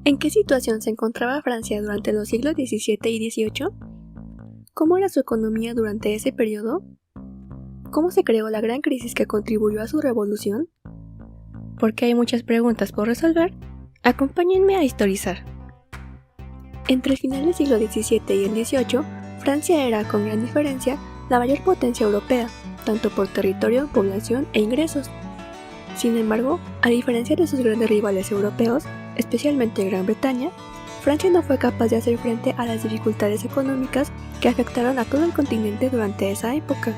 ¿En qué situación se encontraba Francia durante los siglos XVII y XVIII? ¿Cómo era su economía durante ese periodo? ¿Cómo se creó la gran crisis que contribuyó a su revolución? Porque hay muchas preguntas por resolver, acompáñenme a historizar. Entre el final del siglo XVII y el XVIII, Francia era, con gran diferencia, la mayor potencia europea, tanto por territorio, población e ingresos. Sin embargo, a diferencia de sus grandes rivales europeos, especialmente Gran Bretaña, Francia no fue capaz de hacer frente a las dificultades económicas que afectaron a todo el continente durante esa época.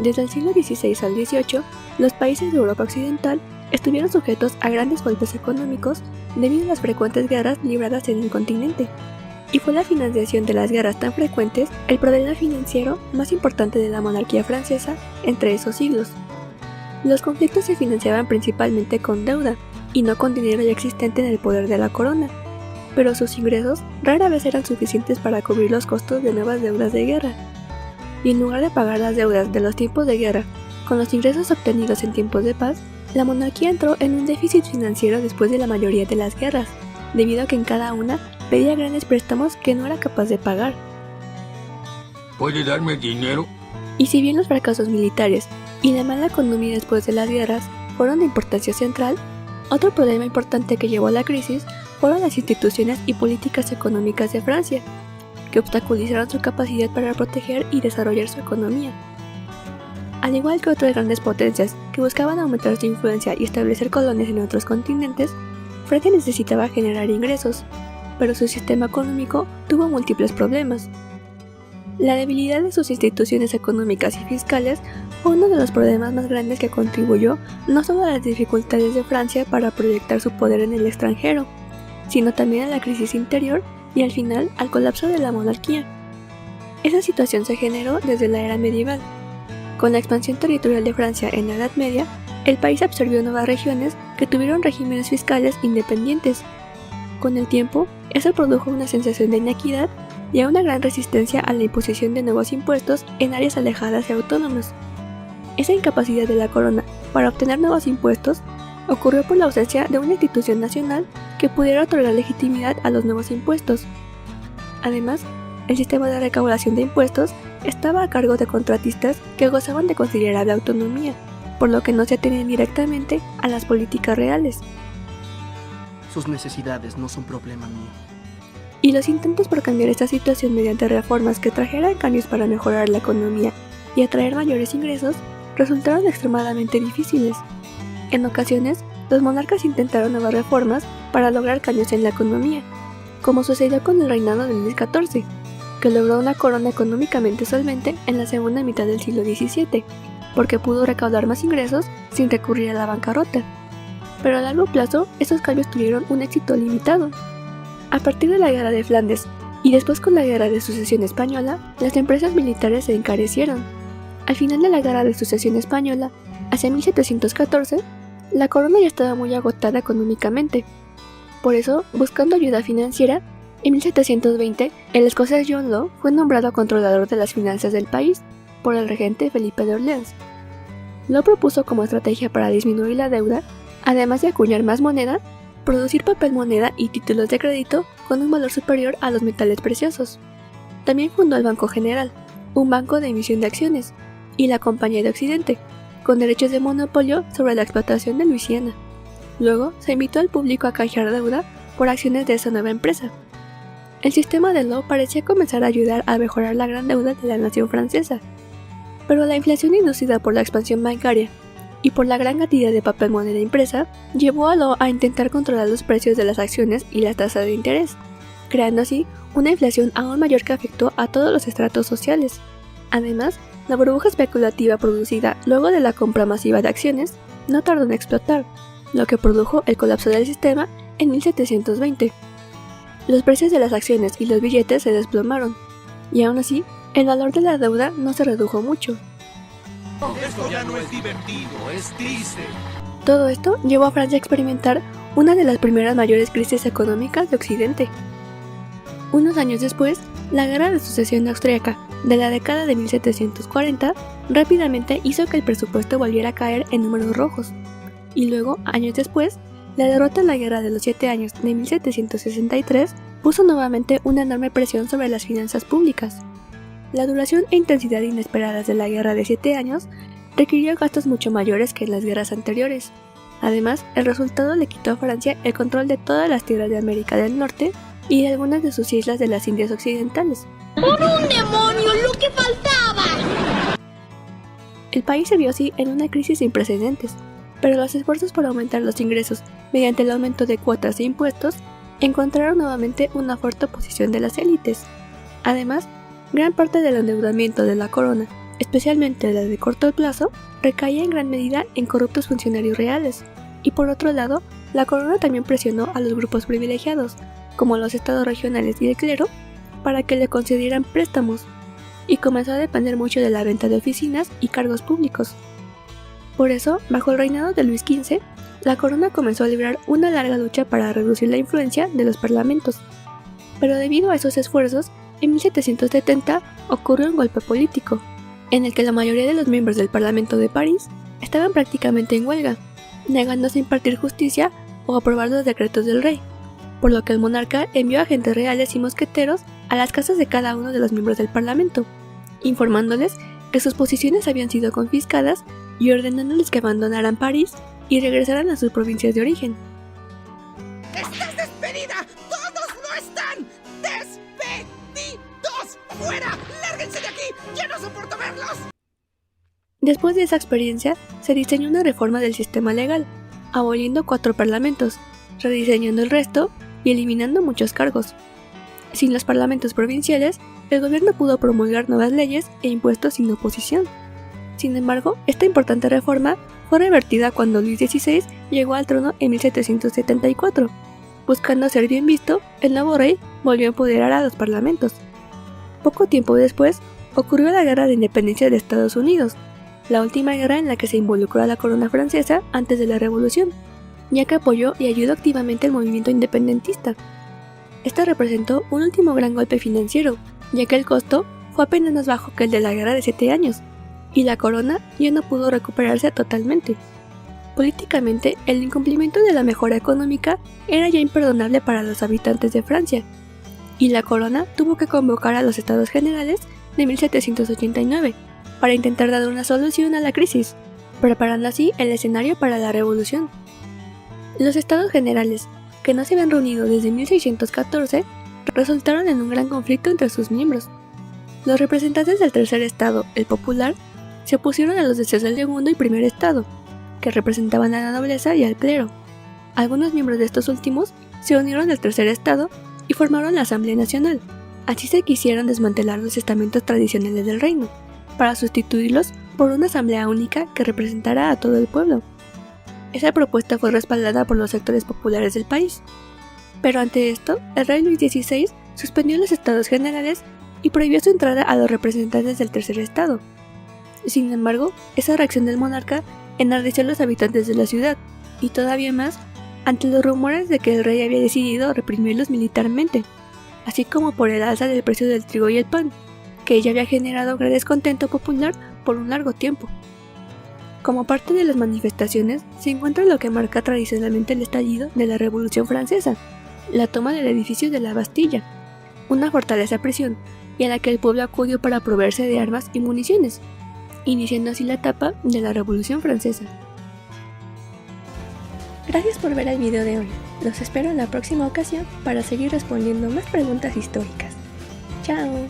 Desde el siglo XVI al XVIII, los países de Europa Occidental estuvieron sujetos a grandes golpes económicos debido a las frecuentes guerras libradas en el continente, y fue la financiación de las guerras tan frecuentes el problema financiero más importante de la monarquía francesa entre esos siglos. Los conflictos se financiaban principalmente con deuda, y no con dinero ya existente en el poder de la corona, pero sus ingresos rara vez eran suficientes para cubrir los costos de nuevas deudas de guerra. Y en lugar de pagar las deudas de los tiempos de guerra con los ingresos obtenidos en tiempos de paz, la monarquía entró en un déficit financiero después de la mayoría de las guerras, debido a que en cada una pedía grandes préstamos que no era capaz de pagar. ¿Puede darme dinero? Y si bien los fracasos militares y la mala economía después de las guerras fueron de importancia central, otro problema importante que llevó a la crisis fueron las instituciones y políticas económicas de Francia, que obstaculizaron su capacidad para proteger y desarrollar su economía. Al igual que otras grandes potencias que buscaban aumentar su influencia y establecer colonias en otros continentes, Francia necesitaba generar ingresos, pero su sistema económico tuvo múltiples problemas. La debilidad de sus instituciones económicas y fiscales fue uno de los problemas más grandes que contribuyó no solo a las dificultades de Francia para proyectar su poder en el extranjero, sino también a la crisis interior y al final al colapso de la monarquía. Esa situación se generó desde la era medieval. Con la expansión territorial de Francia en la Edad Media, el país absorbió nuevas regiones que tuvieron regímenes fiscales independientes. Con el tiempo, eso produjo una sensación de inequidad y a una gran resistencia a la imposición de nuevos impuestos en áreas alejadas y autónomas. Esa incapacidad de la corona para obtener nuevos impuestos ocurrió por la ausencia de una institución nacional que pudiera otorgar legitimidad a los nuevos impuestos. Además, el sistema de recaudación de impuestos estaba a cargo de contratistas que gozaban de considerable autonomía, por lo que no se atenían directamente a las políticas reales. Sus necesidades no son problema mío. Y los intentos por cambiar esta situación mediante reformas que trajeran cambios para mejorar la economía y atraer mayores ingresos resultaron extremadamente difíciles. En ocasiones, los monarcas intentaron nuevas reformas para lograr cambios en la economía, como sucedió con el reinado de Luis XIV, que logró una corona económicamente solvente en la segunda mitad del siglo XVII, porque pudo recaudar más ingresos sin recurrir a la bancarrota. Pero a largo plazo, estos cambios tuvieron un éxito limitado. A partir de la Guerra de Flandes y después con la Guerra de Sucesión Española, las empresas militares se encarecieron. Al final de la Guerra de Sucesión Española, hacia 1714, la corona ya estaba muy agotada económicamente. Por eso, buscando ayuda financiera, en 1720, el escocés John Law fue nombrado controlador de las finanzas del país por el regente Felipe de Orleans. Law propuso como estrategia para disminuir la deuda, además de acuñar más moneda, producir papel moneda y títulos de crédito con un valor superior a los metales preciosos. También fundó el Banco General, un banco de emisión de acciones, y la Compañía de Occidente, con derechos de monopolio sobre la explotación de Luisiana. Luego se invitó al público a canjear deuda por acciones de esa nueva empresa. El sistema de Law parecía comenzar a ayudar a mejorar la gran deuda de la nación francesa, pero la inflación inducida por la expansión bancaria y por la gran cantidad de papel moneda impresa, llevó a Law a intentar controlar los precios de las acciones y las tasas de interés, creando así una inflación aún mayor que afectó a todos los estratos sociales. Además, la burbuja especulativa producida luego de la compra masiva de acciones no tardó en explotar, lo que produjo el colapso del sistema en 1720. Los precios de las acciones y los billetes se desplomaron, y aún así, el valor de la deuda no se redujo mucho. Esto ya no es divertido, es triste. Todo esto llevó a Francia a experimentar una de las primeras mayores crisis económicas de Occidente. Unos años después, la Guerra de Sucesión Austríaca de la década de 1740 rápidamente hizo que el presupuesto volviera a caer en números rojos, y luego, años después, La derrota en la Guerra de los 7 Años de 1763 puso nuevamente una enorme presión sobre las finanzas públicas. La duración e intensidad inesperadas de la Guerra de 7 Años requirió gastos mucho mayores que en las guerras anteriores. Además, el resultado le quitó a Francia el control de todas las tierras de América del Norte y de algunas de sus islas de las Indias Occidentales. ¡Por un demonio, lo que faltaba! El país se vio así en una crisis sin precedentes, pero los esfuerzos por aumentar los ingresos mediante el aumento de cuotas e impuestos encontraron nuevamente una fuerte oposición de las élites. Además, gran parte del endeudamiento de la corona, especialmente la de corto plazo, recaía en gran medida en corruptos funcionarios reales, y por otro lado, la corona también presionó a los grupos privilegiados, como los estados regionales y el clero, para que le concedieran préstamos, y comenzó a depender mucho de la venta de oficinas y cargos públicos. Por eso, bajo el reinado de Luis XV, la corona comenzó a librar una larga lucha para reducir la influencia de los parlamentos. Pero debido a esos esfuerzos, en 1770 ocurrió un golpe político, en el que la mayoría de los miembros del Parlamento de París estaban prácticamente en huelga, negándose a impartir justicia o aprobar los decretos del rey, por lo que el monarca envió agentes reales y mosqueteros a las casas de cada uno de los miembros del Parlamento, informándoles que sus posiciones habían sido confiscadas y ordenándoles que abandonaran París y regresaran a sus provincias de origen. ¡Estás despedida! ¡Todos no están despedidos! ¡Fuera! ¡Lárguense de aquí! ¡Ya no soporto verlos! Después de esa experiencia, se diseñó una reforma del sistema legal, aboliendo 4 parlamentos, rediseñando el resto y eliminando muchos cargos. Sin los parlamentos provinciales, el gobierno pudo promulgar nuevas leyes e impuestos sin oposición. Sin embargo, esta importante reforma fue revertida cuando Luis XVI llegó al trono en 1774. Buscando ser bien visto, el nuevo rey volvió a empoderar a los parlamentos. Poco tiempo después, ocurrió la Guerra de Independencia de Estados Unidos, la última guerra en la que se involucró a la corona francesa antes de la Revolución, ya que apoyó y ayudó activamente el movimiento independentista. Esta representó un último gran golpe financiero, ya que el costo fue apenas más bajo que el de la Guerra de 7 Años, y la corona ya no pudo recuperarse totalmente. Políticamente, el incumplimiento de la mejora económica era ya imperdonable para los habitantes de Francia, y la corona tuvo que convocar a los Estados Generales de 1789 para intentar dar una solución a la crisis, preparando así el escenario para la revolución. Los Estados Generales, que no se habían reunido desde 1614, resultaron en un gran conflicto entre sus miembros. Los representantes del tercer estado, el popular, se opusieron a los deseos del segundo y primer estado, que representaban a la nobleza y al clero. Algunos miembros de estos últimos se unieron al tercer estado y formaron la Asamblea Nacional. Así se quisieron desmantelar los estamentos tradicionales del reino, para sustituirlos por una asamblea única que representara a todo el pueblo. Esa propuesta fue respaldada por los sectores populares del país. Pero ante esto, el rey Luis XVI suspendió los estados generales y prohibió su entrada a los representantes del tercer estado. Sin embargo, esa reacción del monarca enardeció a los habitantes de la ciudad, y todavía más ante los rumores de que el rey había decidido reprimirlos militarmente, así como por el alza del precio del trigo y el pan, que ya había generado gran descontento popular por un largo tiempo. Como parte de las manifestaciones se encuentra lo que marca tradicionalmente el estallido de la Revolución Francesa, la toma del edificio de la Bastilla, una fortaleza a prisión, y a la que el pueblo acudió para proveerse de armas y municiones, iniciando así la etapa de la Revolución Francesa. Gracias por ver el video de hoy. Los espero en la próxima ocasión para seguir respondiendo más preguntas históricas. ¡Chao!